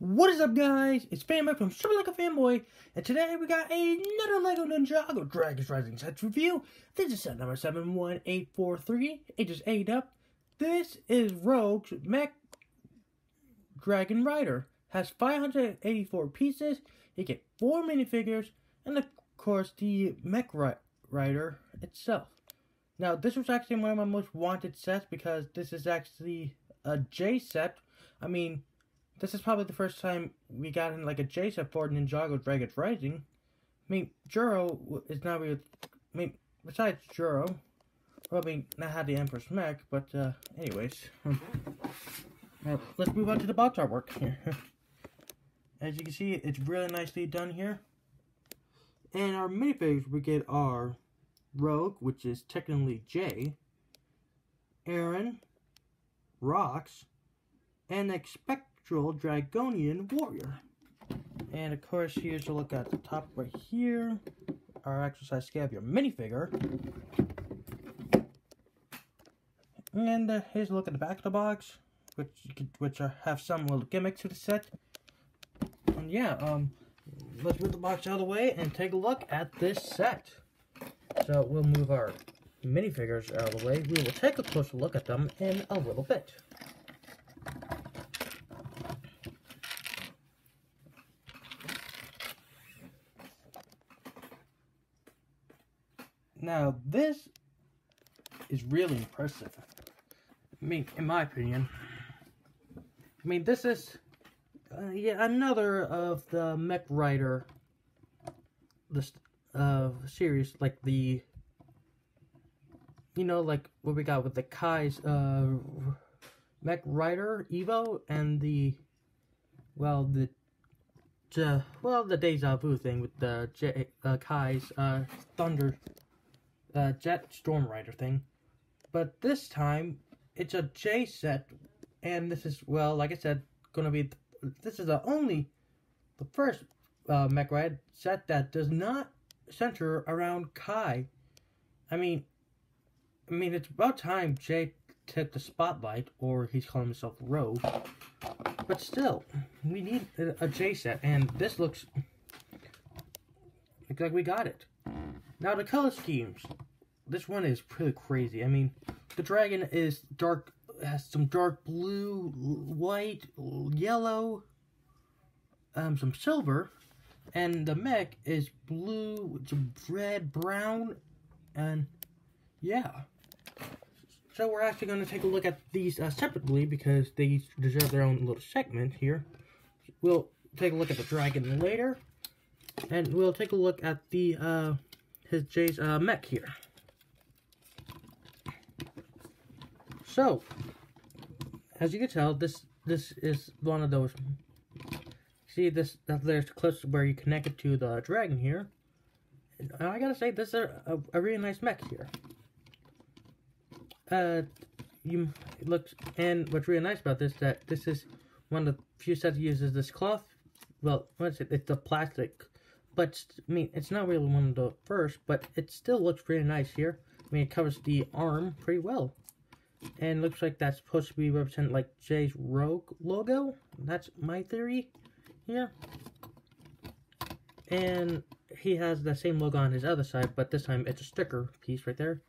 What is up, guys? It's Fanboy from Super Like a Fanboy, and today we got another LEGO Ninjago Dragons Rising sets review. This is set number 71843, ages 8 up. This is Rogue's Mech Dragon Rider. Has 584 pieces. You get 4 minifigures, and of course the Mech Rider itself. Now, this was actually one of my most wanted sets because this is actually a J set. I mean, this is probably the first time we got in like a J set for Ninjago Dragons Rising. I mean, Juro is not really. I mean, besides Juro, well, I mean, not had the Emperor's Mech, but anyways, now let's move on to the box artwork here. As you can see, it's really nicely done here. And our minifigures we get are Rogue, which is technically J, Aaron, Rox, and Spectral Dragonian Warrior. And of course, here's a look at the top right here. Our actual size scale of your minifigure. And here's a look at the back of the box, which have some little gimmicks to the set. And yeah, let's move the box out of the way and take a look at this set. So we'll move our minifigures out of the way. We will take a closer look at them in a little bit. Now, this is really impressive. I mean, in my opinion. I mean, this is yeah, another of the Mech Rider series, like the, you know, like what we got with the Kai's Mech Rider Evo and the, well, the Deja Vu thing with the Kai's Thunder Jet Storm Rider thing. But this time it's a J set, and this is, well, like I said, gonna be this is the first Mech Rider set that does not center around Kai. I mean, it's about time Jay took the spotlight, or he's calling himself Rogue. But still, we need a J set, and this looks like we got it. Now, the color schemes. This one is pretty crazy. I mean, the dragon is dark, has some dark blue, white, yellow, some silver, and the mech is blue, some red, brown, and yeah. So we're actually going to take a look at these separately because they each deserve their own little segment here. We'll take a look at the dragon later, and we'll take a look at the Jay's mech here. So, as you can tell, this is one of those. See this? There's close where you connect it to the dragon here. And I gotta say, this is a really nice mech here. It looks, and what's really nice about this, that this is one of the few sets that uses this cloth. Well, what's it? It's a plastic, but I mean, it's not really one of the first, but it still looks really nice here. I mean, it covers the arm pretty well, and looks like that's supposed to be represent like Jay's Rogue logo. That's my theory here. And he has the same logo on his other side, but this time it's a sticker piece right there.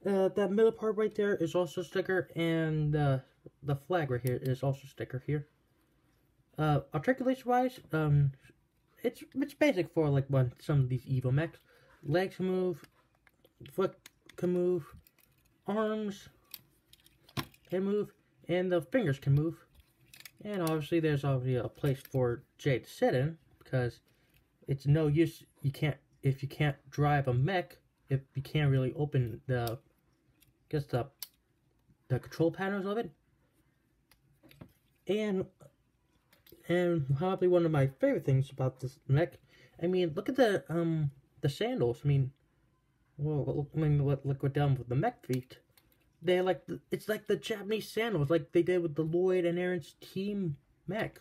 That middle part right there is also a sticker, and the flag right here is also a sticker here. Articulation-wise, it's basic for like some of these Evo mechs. Legs can move, foot can move, arms can move, and the fingers can move. And obviously, there's already a place for Jay to sit in because it's no use. If you can't drive a mech, if you can't really open the control panels of it. And probably one of my favorite things about this mech, I mean, look at the sandals. I mean, well, look down with the mech feet. They're like it's like the Japanese sandals, like they did with the Lloyd and Aaron's team mech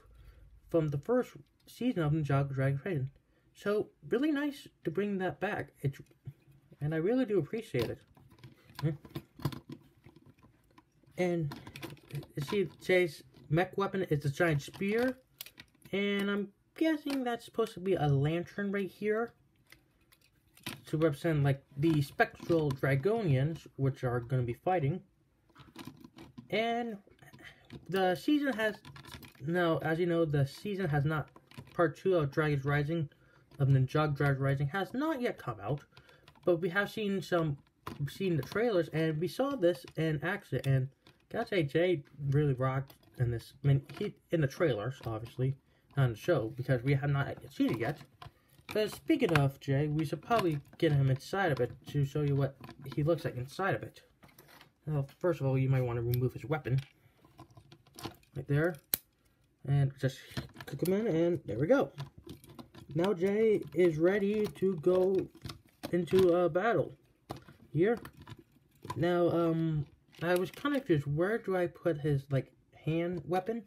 from the first season of Ninjago Dragons Rising. So really nice to bring that back. And I really do appreciate it. And you see, Jay's mech weapon is a giant spear, And I'm guessing that's supposed to be a lantern right here to represent like the spectral dragonians, which are going to be fighting. And the season has, now as you know, the season has not, part 2 of Dragons Rising, of Ninjago Dragons Rising has not yet come out, but we have seen the trailers, and we saw this in action, and gotta say, Jay really rocked in this. I mean, in the trailers, obviously, not in the show, because we have not seen it yet. But speaking of Jay, we should probably get him inside of it to show you what he looks like inside of it. Well, first of all, you might want to remove his weapon. Right there. And just click him in, and there we go. Now Jay is ready to go into a battle. Here. Now, I was kind of confused. Where do I put his, like, hand weapon?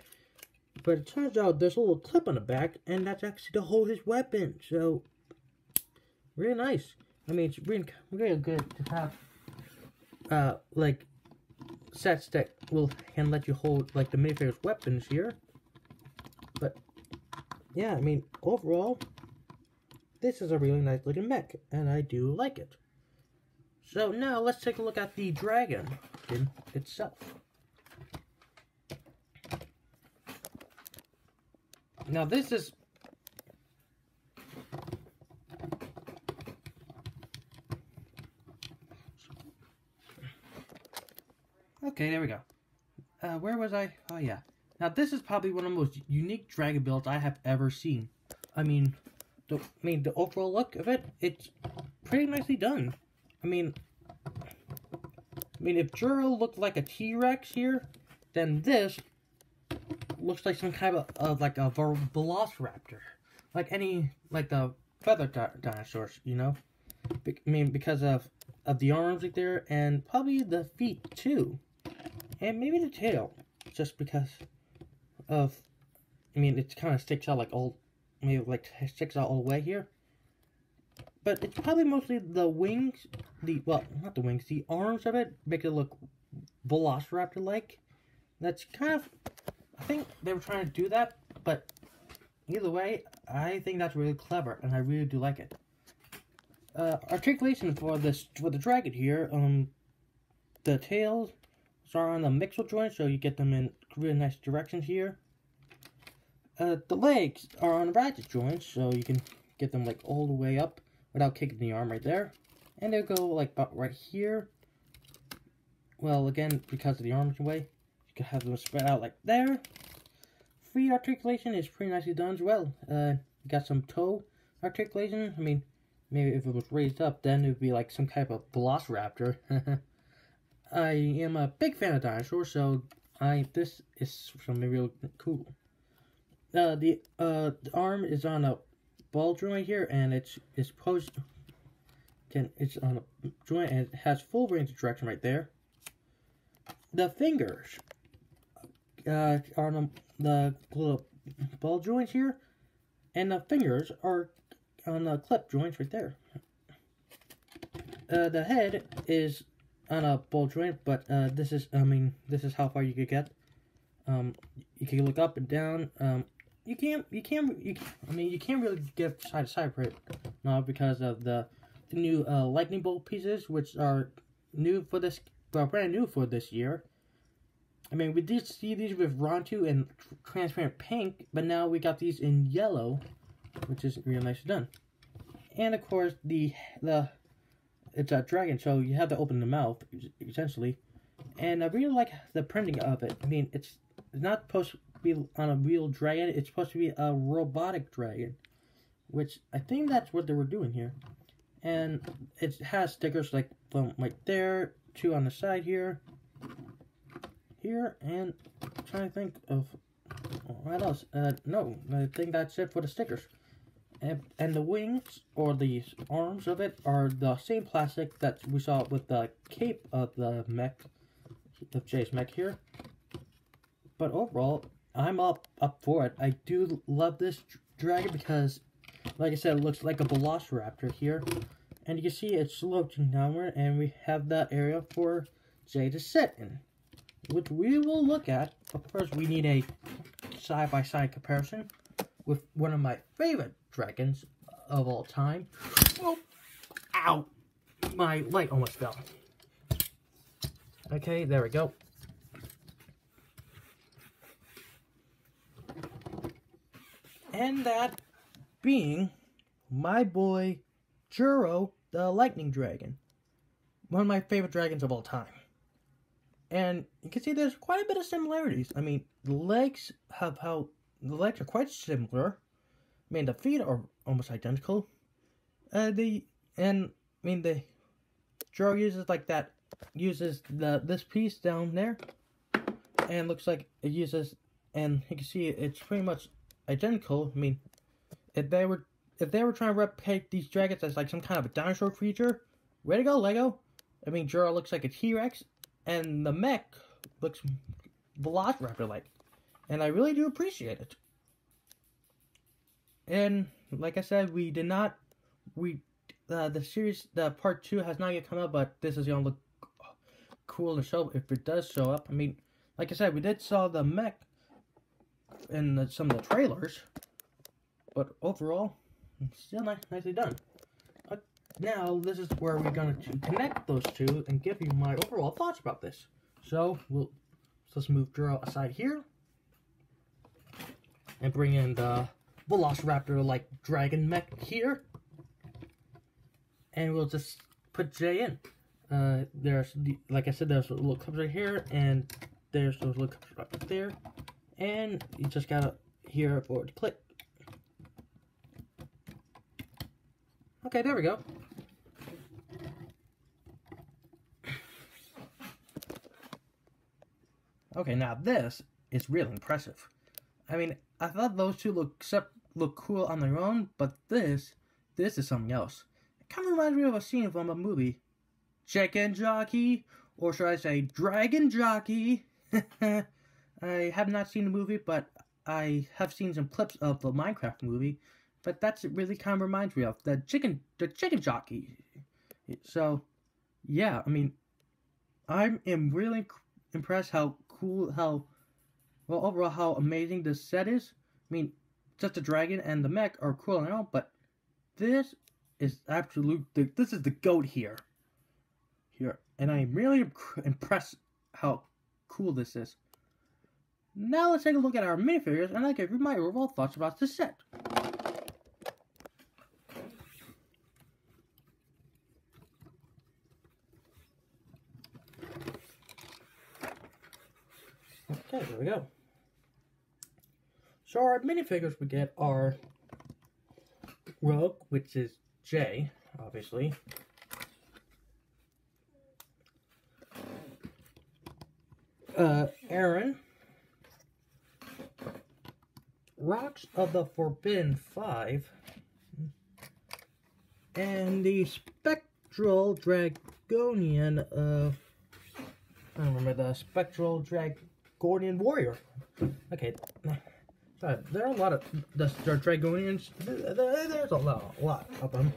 But it turns out there's a little clip on the back, and that's actually to hold his weapon. So, really nice. I mean, it's really good to have, like, sets that can let you hold, like, the minifigure's weapons here. But, yeah, I mean, overall, this is a really nice looking mech, and I do like it. So now let's take a look at the dragon itself. Now this is okay, there we go. Where was I? Oh yeah. Now this is probably one of the most unique dragon builds I have ever seen. I mean, the overall look of it, it's pretty nicely done. I mean, if Juro looked like a T-Rex here, then this looks like some kind of like a Velociraptor, like the feather dinosaurs, you know. I mean, because of the arms right there, and probably the feet too, and maybe the tail, just because of. I mean, it kind of sticks out like sticks out all the way here. But it's probably mostly the wings, well, not the wings, the arms of it make it look Velociraptor-like. That's kind of, I think they were trying to do that, but either way, I think that's really clever, and I really do like it. Articulation for the dragon here, the tails are on the mixel joint, so you get them in really nice directions here. The legs are on the ratchet joints, so you can get them like all the way up without kicking the arm right there. And they'll go like about right here. Well, again, because of the arm's way, you can have them spread out like there. Free articulation is pretty nicely done as well. You got some toe articulation. I mean, maybe if it was raised up, then it would be like some type of Velociraptor. I am a big fan of dinosaurs, so this is something real cool. The arm is on a ball joint here, and it's on a joint, and it has full range of direction right there. The fingers are on the little ball joints here, and the fingers are on the clip joints right there. The head is on a ball joint, but this is how far you could get. You can look up and down. You can't really get side to side right now because of the new lightning bolt pieces, which are new for this, brand new for this year. I mean, we did see these with Rontu and transparent pink, but now we got these in yellow, which is really nicely done. And of course, it's a dragon, so you have to open the mouth essentially. And I really like the printing of it. I mean, it's not supposed to be on a real dragon. It's supposed to be a robotic dragon, which I think that's what they were doing here. And it has stickers like from right there, 2 on the side here, and I'm trying to think of what else. No, I think that's it for the stickers. And the wings, or the arms of it, are the same plastic that we saw with the cape of the mech, of Jay's mech here. But overall, I'm up for it. I do love this dragon because, like I said, it looks like a Velociraptor here. And you can see it's sloping downward, and we have that area for Jay to sit in, which we will look at. But first, we need a side-by-side comparison with one of my favorite dragons of all time. Oh, ow! My light almost fell. Okay, there we go. And that being my boy Juro, the Lightning Dragon. One of my favorite dragons of all time. And you can see there's quite a bit of similarities. I mean, the legs are quite similar. I mean, the feet are almost identical. The Juro uses this piece down there, and looks like it uses, and you can see it's pretty much identical. I mean, if they were trying to replicate these dragons as like some kind of a dinosaur creature, way to go, Lego. I mean, Juro looks like a T-Rex, and the mech looks Velociraptor-like, and I really do appreciate it. And like I said, the part 2 has not yet come out, but this is gonna look cool to show if it does show up. I mean, like I said, we did saw the mech in some of the trailers, but overall, it's still nicely done. Now, this is where we're going to connect those two and give you my overall thoughts about this. So, let's move Juro aside here. And bring in the Velociraptor-like dragon mech here. And we'll just put Jay in. Like I said, there's little clips right here, and there's those little clips right there. And you just gotta hear for it to click. Okay, there we go. Okay, now this is really impressive. I mean, I thought those two look cool on their own, but this is something else. It kind of reminds me of a scene from a movie. Chicken Jockey, or should I say Dragon Jockey? I have not seen the movie, but I have seen some clips of the Minecraft movie. But that's really kind of reminds me of the chicken jockey. So, yeah, I mean, I am really impressed overall how amazing this set is. I mean, just the dragon and the mech are cool on their own, but this is this is the GOAT here. And I'm really impressed how cool this is. Now let's take a look at our minifigures, and I'll give you my overall thoughts about this set. Okay, there we go. So our minifigures we get are Rogue, which is Jay, obviously. Aaron. Rocks of the Forbidden Five. And the Spectral Dragonian of... I don't remember, the Spectral Dragonian Warrior. Okay. There are a lot of the Dragonians. There's a lot of them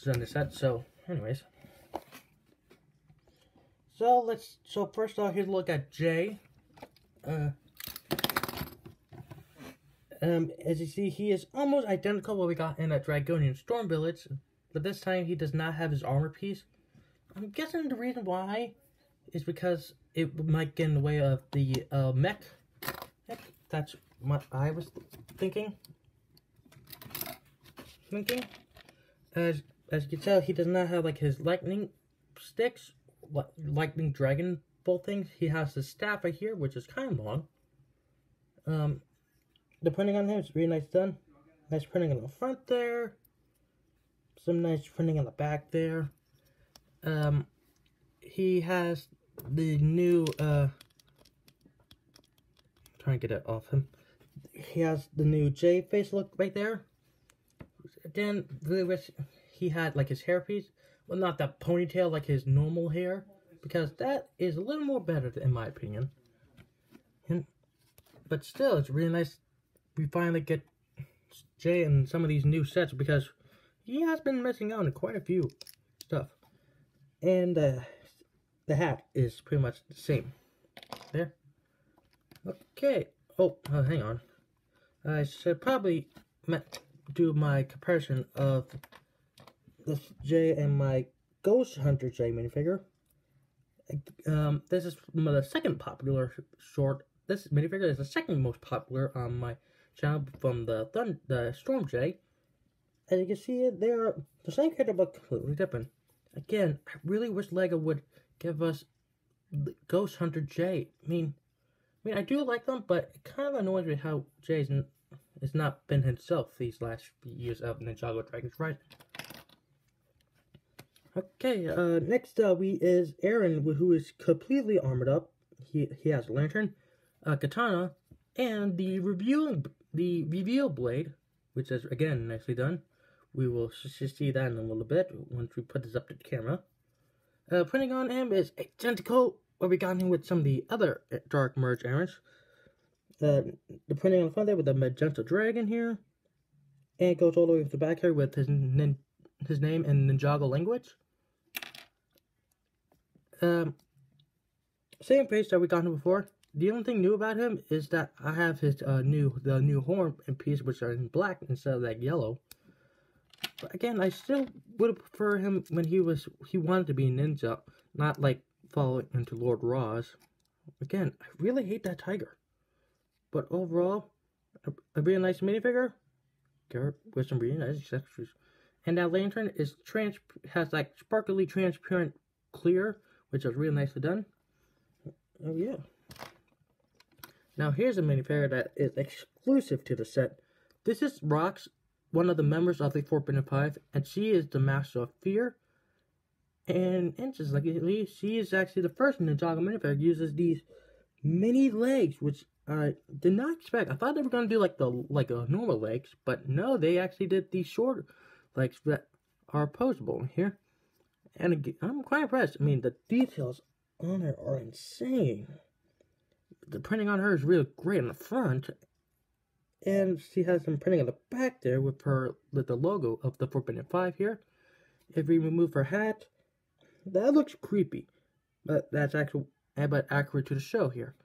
in the set. So, anyways. So first off, here's a look at Jay. As you see, he is almost identical to what we got in that Dragonian Storm Village, but this time he does not have his armor piece. I'm guessing the reason why is because it might get in the way of the mech. That's what I was thinking. As you can tell, he does not have like his lightning sticks, lightning dragon bolt things. He has his staff right here, which is kind of long. The printing on him is really nice done. Nice printing on the front there. Some nice printing on the back there. He has the new, trying to get it off him. He has the new J face look right there. Then, really wish he had like his hairpiece. Well, not that ponytail like his normal hair. Because that is a little more better in my opinion. But still, it's really nice we finally get Jay in some of these new sets, because he has been missing out on quite a few stuff. And the hat is pretty much the same. There. Okay. Oh, hang on. I should probably do my comparison of this J and my Ghost Hunter J minifigure. This is the second popular short. This minifigure is the second most popular on my channel from the Storm J. As you can see, they are the same character but completely different. Again, I really wish LEGO would give us the Ghost Hunter J. I mean, I do like them, but it kind of annoys me how Jay's has not been himself these last few years of Ninjago Dragons Rising. Okay, next is Aaron, who is completely armored up. He has a lantern, a katana, and the reveal blade, which is again nicely done. We will see that in a little bit once we put this up to the camera. Printing on him is identical what we got him with some of the other Dark Merge Aarons. The printing on the front there with the magenta dragon here, and it goes all the way to the back here with his name in Ninjago language. Same face that we got him before. The only thing new about him is that I have his the new horn and piece, which are in black instead of that yellow. But again, I still would prefer him when he wanted to be a ninja, not like following into Lord Roz. Again, I really hate that tiger. But overall, a really nice minifigure with some really nice accessories. And that lantern is has like sparkly transparent clear, which is really nicely done. Oh yeah. Now here's a minifigure that is exclusive to the set. This is Rox, one of the members of the Forbidden Five, and she is the Master of Fear. And just like she is actually the first Ninjago minifigure uses these mini legs, which I did not expect. I thought they were gonna do like a normal legs, but no, they actually did these short legs that are posable here. And again, I'm quite impressed. I mean, the details on her are insane. The printing on her is really great on the front, and she has some printing on the back there with the logo of the Forbidden Five here. If we remove her hat, that looks creepy, but that's accurate to the show here.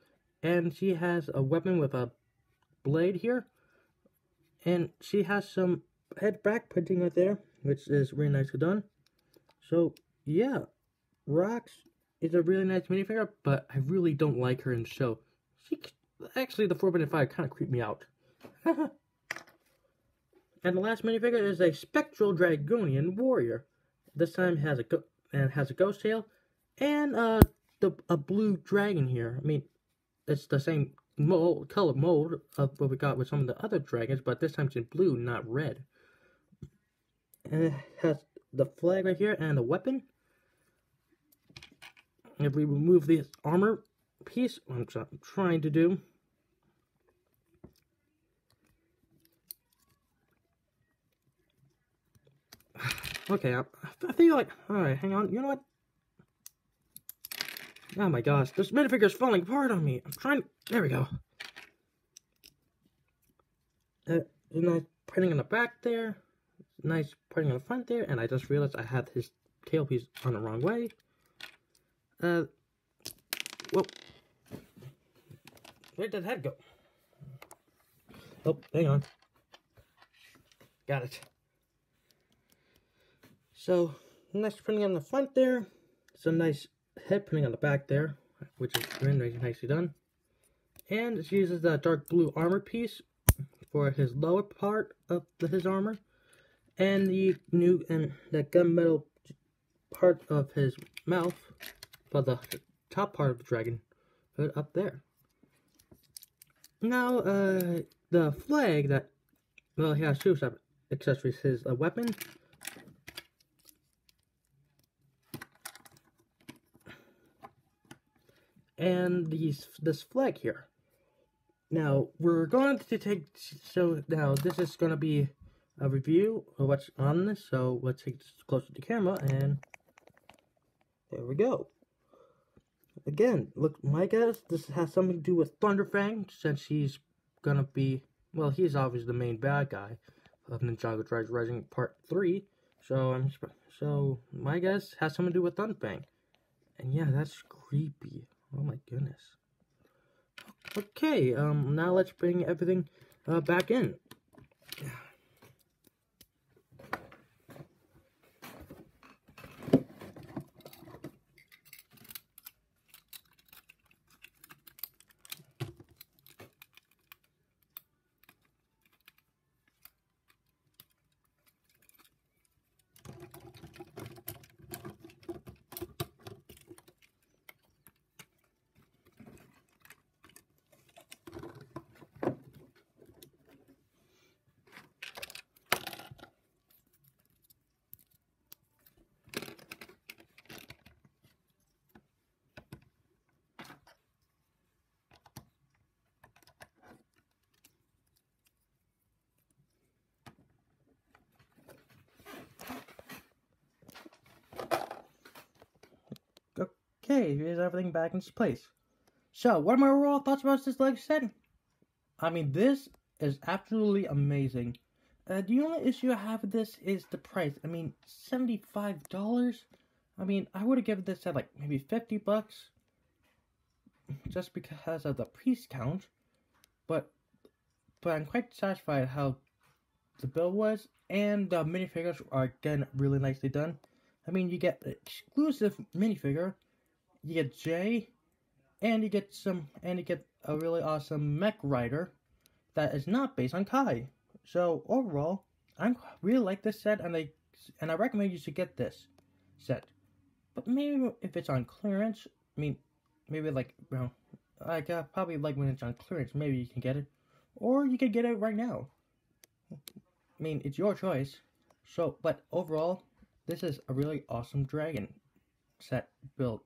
And she has a weapon with a blade here, and she has some back printing right there, which is really nicely done. So yeah, Rox is a really nice minifigure, but I really don't like her in the show. Actually, the Forbidden Five kind of creeped me out. And the last minifigure is a Spectral Dragonian Warrior. This time has a ghost tail and a blue dragon here. I mean, it's the same color mold of what we got with some of the other dragons, but this time it's in blue, not red. And it has the flag right here and the weapon. If we remove this armor piece, I'm trying to do. Okay, I feel like, alright, hang on, you know what? Oh my gosh, this minifigure is falling apart on me. I'm trying to, there we go. Nice printing on the back there. Nice printing on the front there. And I just realized I had his tail piece on the wrong way. Well, where did that head go? Oh, hang on. Got it. So, nice printing on the front there. Some nice head printing on the back there, which is very nicely done. And she uses that dark blue armor piece for his lower part of his armor. And the gunmetal part of his mouth, but the top part of the dragon hood up there. Now, the flag that, well, he has two accessories. His weapon, and this flag here. Now, we're going to now this is going to be a review of what's on this, so let's take this closer to the camera, and there we go. Again, look, my guess, this has something to do with Thunderfang, since he's gonna be, well, he's obviously the main bad guy of Ninjago Dragons Rising Part 3, so my guess has something to do with Thunderfang. And yeah, that's creepy. Oh my goodness. Okay, now let's bring everything back in. Okay, here's everything back in its place. So, what are my overall thoughts about this Lego set? I mean, this is absolutely amazing. The only issue I have with this is the price. I mean, $75? I mean, I would have given this at like maybe 50 bucks. Just because of the price count. But I'm quite satisfied how the build was. And the minifigures are, again, really nicely done. I mean, you get an exclusive minifigure. You get Jay, and you get a really awesome mech rider that is not based on Kai. So overall, I really like this set, and I recommend you should get this set. But maybe if it's on clearance, I mean, maybe like probably like when it's on clearance, maybe you can get it, or you can get it right now. I mean, it's your choice. So, but overall, this is a really awesome dragon set build.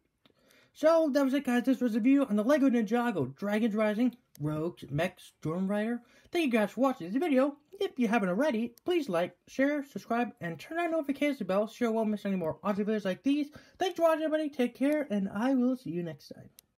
So, that was it, guys. This was a review on the LEGO Ninjago Dragons Rising Rogues Mech Storm Rider. Thank you guys for watching this video. If you haven't already, please like, share, subscribe, and turn on notification bell so you won't miss any more awesome videos like these. Thanks for watching, everybody. Take care, and I will see you next time.